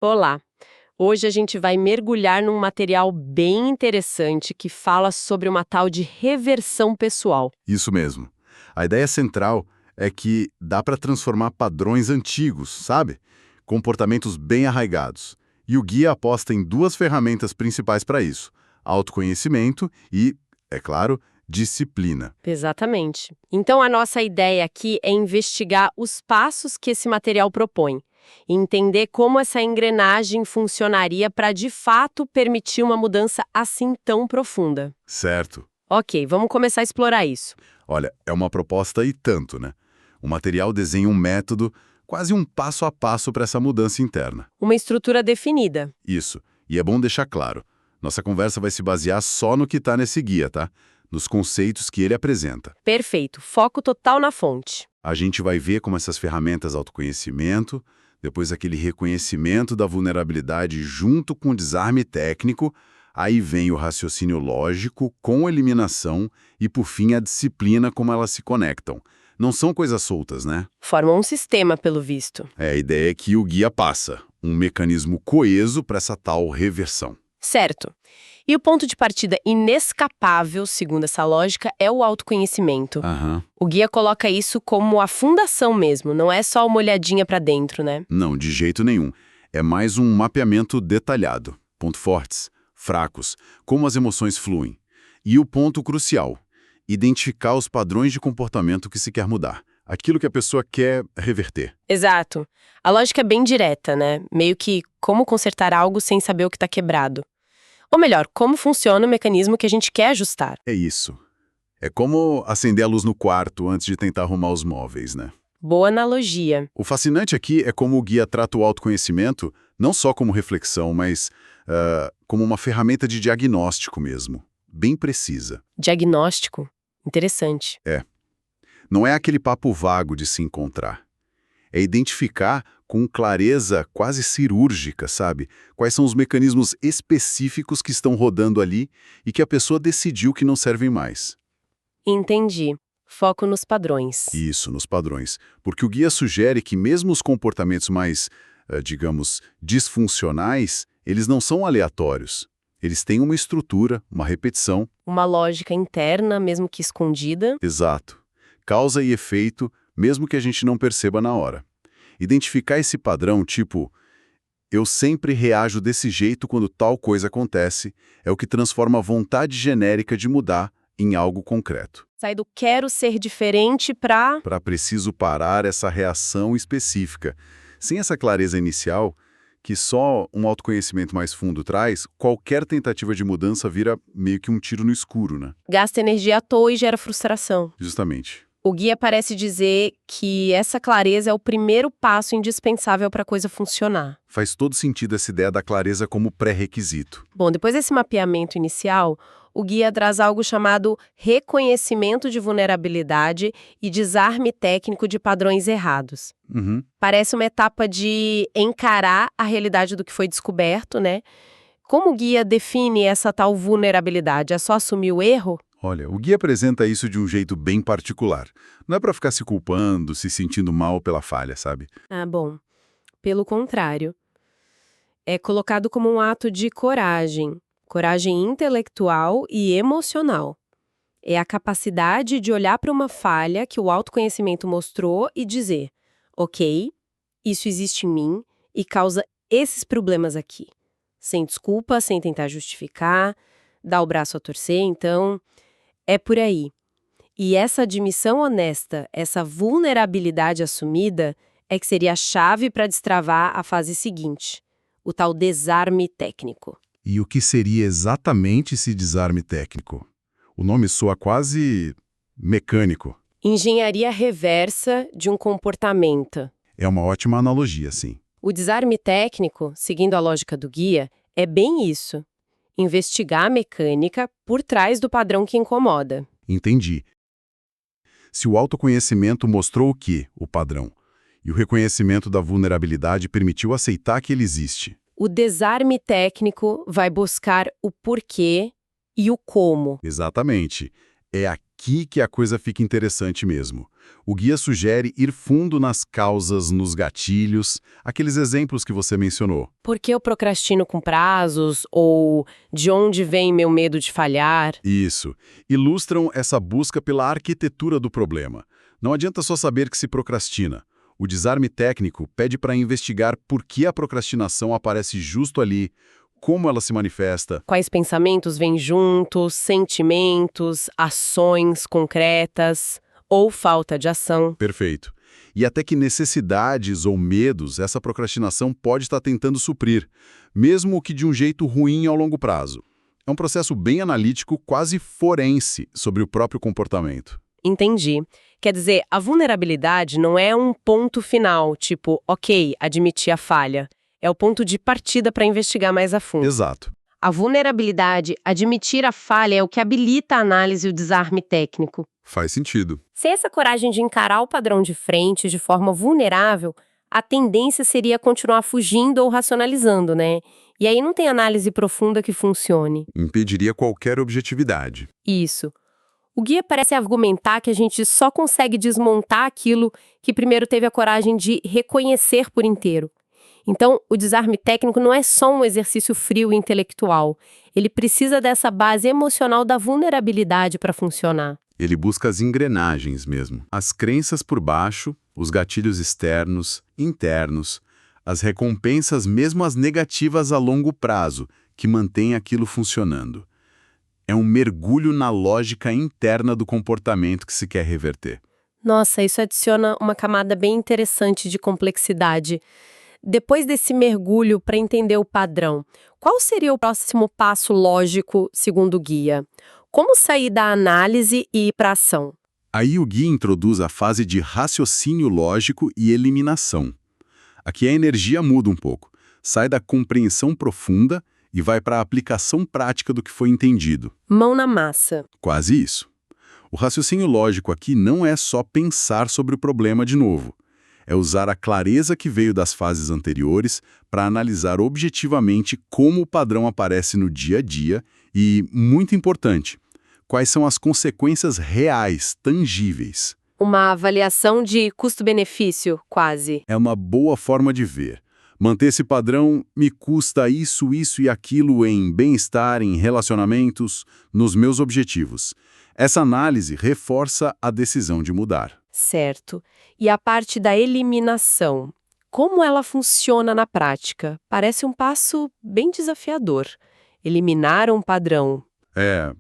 Olá! Hoje a gente vai mergulhar num material bem interessante que fala sobre uma tal de reversão pessoal. Isso mesmo. A ideia central é que dá para transformar padrões antigos, sabe? Comportamentos bem arraigados. E o guia aposta em duas ferramentas principais para isso: autoconhecimento e, é claro, disciplina. Exatamente. Então a nossa ideia aqui é investigar os passos que esse material propõe e entender como essa engrenagem funcionaria para de fato permitir uma mudança assim tão profunda. Certo. Ok, vamos começar a explorar isso. Olha, é uma proposta e tanto, né? O material desenha um método, quase um passo a passo para essa mudança interna. Uma estrutura definida. Isso. E é bom deixar claro, nossa conversa vai se basear só no que está nesse guia, tá? Nos conceitos que ele apresenta. Perfeito, foco total na fonte. A gente vai ver como essas ferramentas autoconhecimento, depois aquele reconhecimento da vulnerabilidade junto com o desarme técnico, aí vem o raciocínio lógico com eliminação e, por fim, a disciplina como elas se conectam. Não são coisas soltas, né? Formam um sistema, pelo visto. A ideia é que o guia passa, um mecanismo coeso para essa tal reversão. Certo. E o ponto de partida inescapável, segundo essa lógica, é o autoconhecimento. Aham. O guia coloca isso como a fundação mesmo, não é só uma olhadinha pra dentro, né? Não, de jeito nenhum. É mais um mapeamento detalhado. Pontos fortes, fracos, como as emoções fluem. E o ponto crucial, identificar os padrões de comportamento que se quer mudar. Aquilo que a pessoa quer reverter. Exato. A lógica é bem direta, né? Meio que como consertar algo sem saber o que tá quebrado. Ou melhor, como funciona o mecanismo que a gente quer ajustar. É isso. É como acender a luz no quarto antes de tentar arrumar os móveis, né? Boa analogia. O fascinante aqui é como o guia trata o autoconhecimento não só como reflexão, mas como uma ferramenta de diagnóstico mesmo, bem precisa. Diagnóstico. Interessante. Não é aquele papo vago de se encontrar. É identificar com clareza quase cirúrgica, sabe? Quais são os mecanismos específicos que estão rodando ali e que a pessoa decidiu que não servem mais. Entendi. Foco nos padrões. Isso, nos padrões. Porque o guia sugere que mesmo os comportamentos mais, digamos, disfuncionais, eles não são aleatórios. Eles têm uma estrutura, uma repetição. Uma lógica interna, mesmo que escondida. Exato. Causa e efeito, mesmo que a gente não perceba na hora. Identificar esse padrão, tipo, eu sempre reajo desse jeito quando tal coisa acontece, é o que transforma a vontade genérica de mudar em algo concreto. Sai do quero ser diferente pra... Para preciso parar essa reação específica. Sem essa clareza inicial, que só um autoconhecimento mais fundo traz, qualquer tentativa de mudança vira meio que um tiro no escuro, né? Gasta energia à toa e gera frustração. Justamente. O guia parece dizer que essa clareza é o primeiro passo indispensável para a coisa funcionar. Faz todo sentido essa ideia da clareza como pré-requisito. Bom, depois desse mapeamento inicial, o guia traz algo chamado reconhecimento de vulnerabilidade e desarme técnico de padrões errados. Uhum. Parece uma etapa de encarar a realidade do que foi descoberto, né? Como o guia define essa tal vulnerabilidade? É só assumir o erro? Olha, o guia apresenta isso de um jeito bem particular. Não é para ficar se culpando, se sentindo mal pela falha, sabe? Ah, bom. Pelo contrário. É colocado como um ato de coragem. Coragem intelectual e emocional. É a capacidade de olhar para uma falha que o autoconhecimento mostrou e dizer: ok, isso existe em mim e causa esses problemas aqui. Sem desculpa, sem tentar justificar, dar o braço a torcer, então... É por aí. E essa admissão honesta, essa vulnerabilidade assumida, é que seria a chave para destravar a fase seguinte, o tal desarme técnico. E o que seria exatamente esse desarme técnico? O nome soa quase mecânico. Engenharia reversa de um comportamento. É uma ótima analogia, sim. O desarme técnico, seguindo a lógica do guia, é bem isso. Investigar a mecânica por trás do padrão que incomoda. Entendi. Se o autoconhecimento mostrou o quê? O padrão. E o reconhecimento da vulnerabilidade permitiu aceitar que ele existe. O desarme técnico vai buscar o porquê e o como. Exatamente. É aqui que a coisa fica interessante mesmo. O guia sugere ir fundo nas causas, nos gatilhos, aqueles exemplos que você mencionou. Por que eu procrastino com prazos? Ou de onde vem meu medo de falhar? Isso. Ilustram essa busca pela arquitetura do problema. Não adianta só saber que se procrastina. O desarme técnico pede para investigar por que a procrastinação aparece justo ali, como ela se manifesta. Quais pensamentos vêm juntos, sentimentos, ações concretas ou falta de ação? Perfeito. E até que necessidades ou medos essa procrastinação pode estar tentando suprir, mesmo que de um jeito ruim ao longo prazo. É um processo bem analítico, quase forense, sobre o próprio comportamento. Entendi. Quer dizer, a vulnerabilidade não é um ponto final, tipo, ok, admiti a falha. É o ponto de partida para investigar mais a fundo. Exato. A vulnerabilidade, admitir a falha, é o que habilita a análise e o desarme técnico. Faz sentido. Sem essa coragem de encarar o padrão de frente de forma vulnerável, a tendência seria continuar fugindo ou racionalizando, né? E aí não tem análise profunda que funcione. Impediria qualquer objetividade. Isso. O guia parece argumentar que a gente só consegue desmontar aquilo que primeiro teve a coragem de reconhecer por inteiro. Então, o desarme técnico não é só um exercício frio e intelectual. Ele precisa dessa base emocional da vulnerabilidade para funcionar. Ele busca as engrenagens mesmo. As crenças por baixo, os gatilhos externos, internos, as recompensas, mesmo as negativas a longo prazo, que mantêm aquilo funcionando. É um mergulho na lógica interna do comportamento que se quer reverter. Nossa, isso adiciona uma camada bem interessante de complexidade. Depois desse mergulho para entender o padrão, qual seria o próximo passo lógico, segundo o guia? Como sair da análise e ir para a ação? Aí o guia introduz a fase de raciocínio lógico e eliminação. Aqui a energia muda um pouco, sai da compreensão profunda e vai para a aplicação prática do que foi entendido. Mão na massa. Quase isso. O raciocínio lógico aqui não é só pensar sobre o problema de novo. É usar a clareza que veio das fases anteriores para analisar objetivamente como o padrão aparece no dia a dia e, muito importante, quais são as consequências reais, tangíveis. Uma avaliação de custo-benefício, quase. É uma boa forma de ver. Manter esse padrão me custa isso, isso e aquilo em bem-estar, em relacionamentos, nos meus objetivos. Essa análise reforça a decisão de mudar. Certo. E a parte da eliminação. Como ela funciona na prática? Parece um passo bem desafiador. Eliminar um padrão.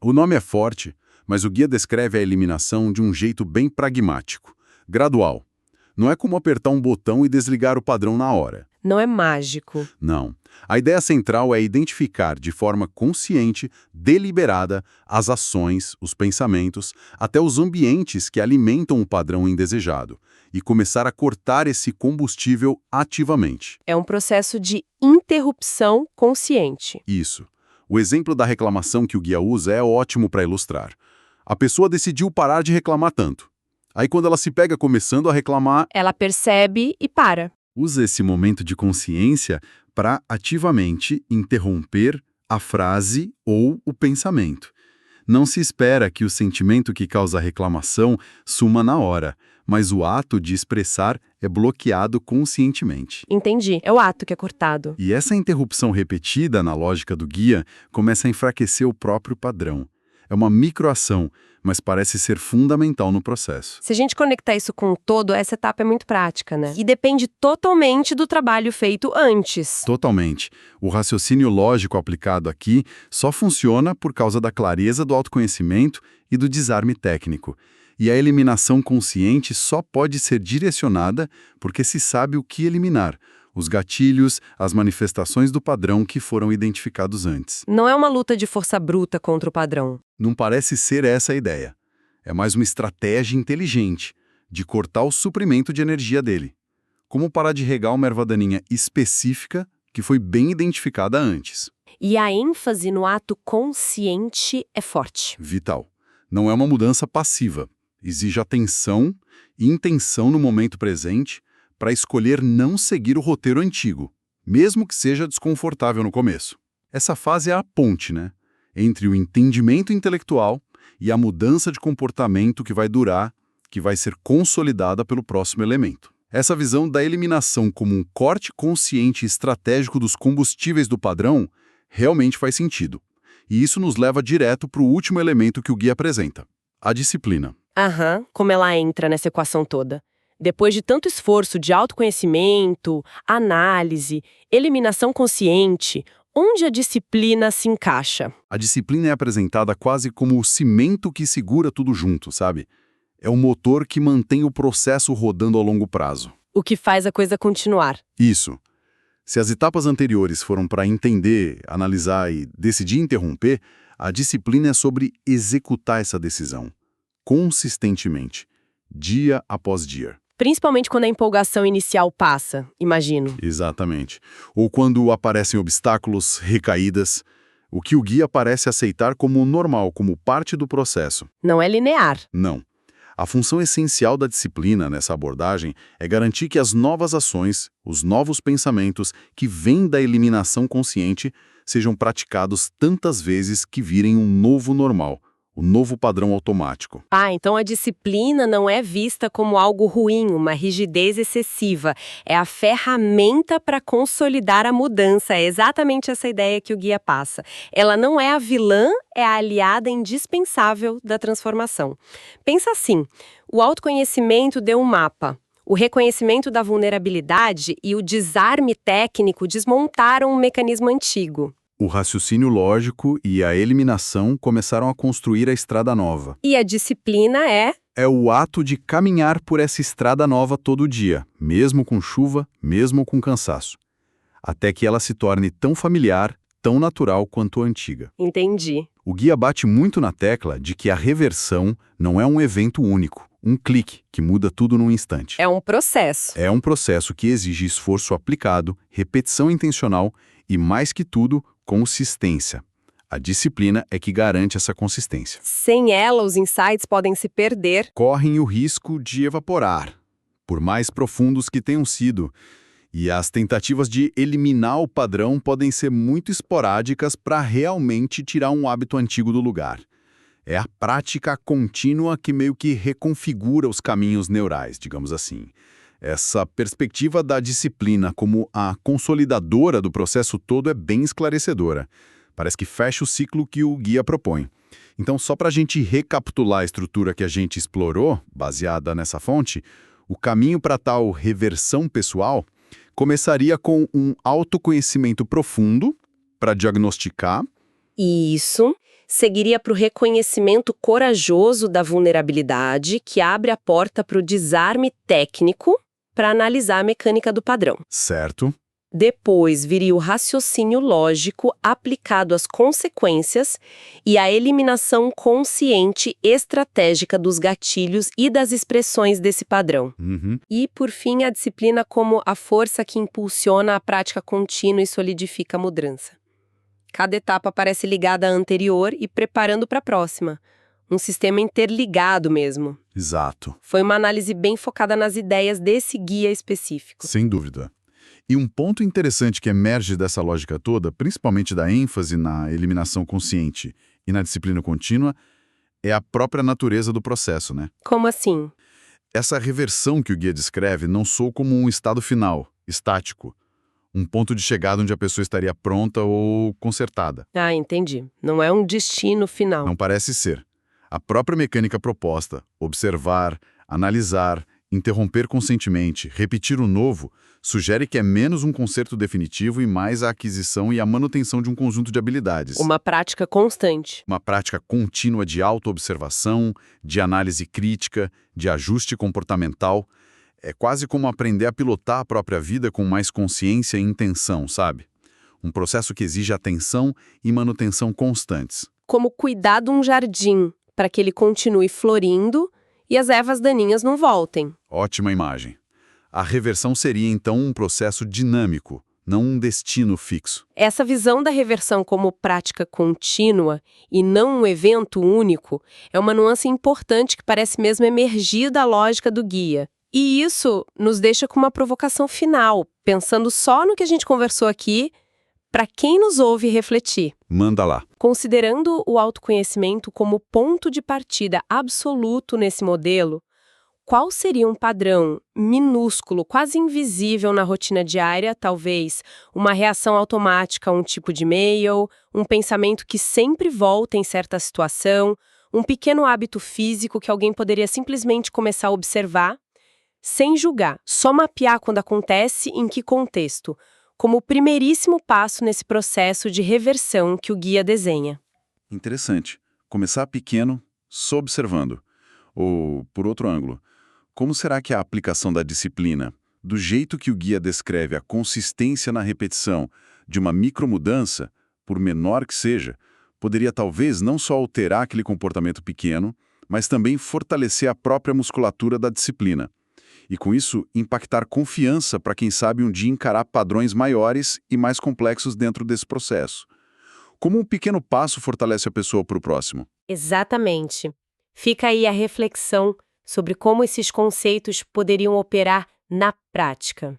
O nome é forte, mas o guia descreve a eliminação de um jeito bem pragmático, gradual. Não é como apertar um botão e desligar o padrão na hora. Não é mágico. Não. A ideia central é identificar de forma consciente, deliberada, as ações, os pensamentos, até os ambientes que alimentam o padrão indesejado, e começar a cortar esse combustível ativamente. É um processo de interrupção consciente. Isso. O exemplo da reclamação que o guia usa é ótimo para ilustrar. A pessoa decidiu parar de reclamar tanto. Aí quando ela se pega começando a reclamar, Ela percebe e para. usa esse momento de consciência para ativamente interromper a frase ou o pensamento. Não se espera que o sentimento que causa a reclamação suma na hora, mas o ato de expressar é bloqueado conscientemente. Entendi. É o ato que é cortado. E essa interrupção repetida na lógica do guia começa a enfraquecer o próprio padrão. É uma microação, mas parece ser fundamental no processo. Se a gente conectar isso com o todo, essa etapa é muito prática, né? E depende totalmente do trabalho feito antes. Totalmente. O raciocínio lógico aplicado aqui só funciona por causa da clareza do autoconhecimento e do desarme técnico. E a eliminação consciente só pode ser direcionada porque se sabe o que eliminar, os gatilhos, as manifestações do padrão que foram identificados antes. Não é uma luta de força bruta contra o padrão. Não parece ser essa a ideia. É mais uma estratégia inteligente de cortar o suprimento de energia dele. Como parar de regar uma erva daninha específica que foi bem identificada antes. E a ênfase no ato consciente é forte. Vital. Não é uma mudança passiva. Exige atenção e intenção no momento presente para escolher não seguir o roteiro antigo, mesmo que seja desconfortável no começo. Essa fase é a ponte, né? Entre o entendimento intelectual e a mudança de comportamento que vai durar, que vai ser consolidada pelo próximo elemento. Essa visão da eliminação como um corte consciente e estratégico dos combustíveis do padrão realmente faz sentido. E isso nos leva direto para o último elemento que o guia apresenta, a disciplina. Como ela entra nessa equação toda. Depois de tanto esforço de autoconhecimento, análise, eliminação consciente, onde a disciplina se encaixa? A disciplina é apresentada quase como o cimento que segura tudo junto, sabe? É o motor que mantém o processo rodando a longo prazo. O que faz a coisa continuar. Isso. Se as etapas anteriores foram para entender, analisar e decidir interromper, a disciplina é sobre executar essa decisão, consistentemente, dia após dia. Principalmente quando a empolgação inicial passa, imagino. Exatamente. Ou quando aparecem obstáculos, recaídas, o que o guia parece aceitar como normal, como parte do processo. Não é linear. Não. A função essencial da disciplina nessa abordagem é garantir que as novas ações, os novos pensamentos que vêm da eliminação consciente sejam praticados tantas vezes que virem um novo normal, o novo padrão automático. Então a disciplina não é vista como algo ruim, uma rigidez excessiva. É a ferramenta para consolidar a mudança. É exatamente essa ideia que o guia passa. Ela não é a vilã, é a aliada indispensável da transformação. Pensa assim, o autoconhecimento deu um mapa. O reconhecimento da vulnerabilidade e o desarme técnico desmontaram um mecanismo antigo. O raciocínio lógico e a eliminação começaram a construir a estrada nova. E a disciplina é? É o ato de caminhar por essa estrada nova todo dia, mesmo com chuva, mesmo com cansaço, até que ela se torne tão familiar, tão natural quanto a antiga. Entendi. O guia bate muito na tecla de que a reversão não é um evento único, um clique que muda tudo num instante. É um processo. É um processo que exige esforço aplicado, repetição intencional e, mais que tudo, consistência. A disciplina é que garante essa consistência. Sem ela, os insights podem se perder. Correm o risco de evaporar, por mais profundos que tenham sido. E as tentativas de eliminar o padrão podem ser muito esporádicas para realmente tirar um hábito antigo do lugar. É a prática contínua que meio que reconfigura os caminhos neurais, digamos assim. Essa perspectiva da disciplina como a consolidadora do processo todo é bem esclarecedora. Parece que fecha o ciclo que o guia propõe. Então, só para a gente recapitular a estrutura que a gente explorou, baseada nessa fonte, o caminho para tal reversão pessoal começaria com um autoconhecimento profundo para diagnosticar. Isso. Seguiria para o reconhecimento corajoso da vulnerabilidade, que abre a porta para o desarme técnico para analisar a mecânica do padrão. Certo. Depois viria o raciocínio lógico aplicado às consequências e a eliminação consciente estratégica dos gatilhos e das expressões desse padrão. E, por fim, a disciplina como a força que impulsiona a prática contínua e solidifica a mudança. Cada etapa parece ligada à anterior e preparando para a próxima. Um sistema interligado mesmo. Exato. Foi uma análise bem focada nas ideias desse guia específico. Sem dúvida. E um ponto interessante que emerge dessa lógica toda, principalmente da ênfase na eliminação consciente e na disciplina contínua, é a própria natureza do processo, né? Como assim? Essa reversão que o guia descreve não soa como um estado final, estático. Um ponto de chegada onde a pessoa estaria pronta ou consertada. Entendi. Não é um destino final. Não parece ser. A própria mecânica proposta, observar, analisar, interromper conscientemente, repetir o novo, sugere que é menos um conserto definitivo e mais a aquisição e a manutenção de um conjunto de habilidades. Uma prática constante. Uma prática contínua de autoobservação, de análise crítica, de ajuste comportamental. É quase como aprender a pilotar a própria vida com mais consciência e intenção, sabe? Um processo que exige atenção e manutenção constantes. Como cuidar de um jardim, para que ele continue florindo e as ervas daninhas não voltem. Ótima imagem. A reversão seria, então, um processo dinâmico, não um destino fixo. Essa visão da reversão como prática contínua e não um evento único é uma nuance importante que parece mesmo emergir da lógica do guia. E isso nos deixa com uma provocação final, pensando só no que a gente conversou aqui, para quem nos ouve refletir. Manda lá. Considerando o autoconhecimento como ponto de partida absoluto nesse modelo, qual seria um padrão minúsculo, quase invisível na rotina diária, talvez uma reação automática a um tipo de e-mail, um pensamento que sempre volta em certa situação, um pequeno hábito físico que alguém poderia simplesmente começar a observar, sem julgar, só mapear quando acontece, em que contexto, como o primeiríssimo passo nesse processo de reversão que o guia desenha. Interessante. Começar pequeno, só observando. Ou, por outro ângulo, como será que a aplicação da disciplina, do jeito que o guia descreve a consistência na repetição de uma micromudança, por menor que seja, poderia talvez não só alterar aquele comportamento pequeno, mas também fortalecer a própria musculatura da disciplina. E com isso, impactar confiança para quem sabe um dia encarar padrões maiores e mais complexos dentro desse processo. Como um pequeno passo fortalece a pessoa para o próximo? Exatamente. Fica aí a reflexão sobre como esses conceitos poderiam operar na prática.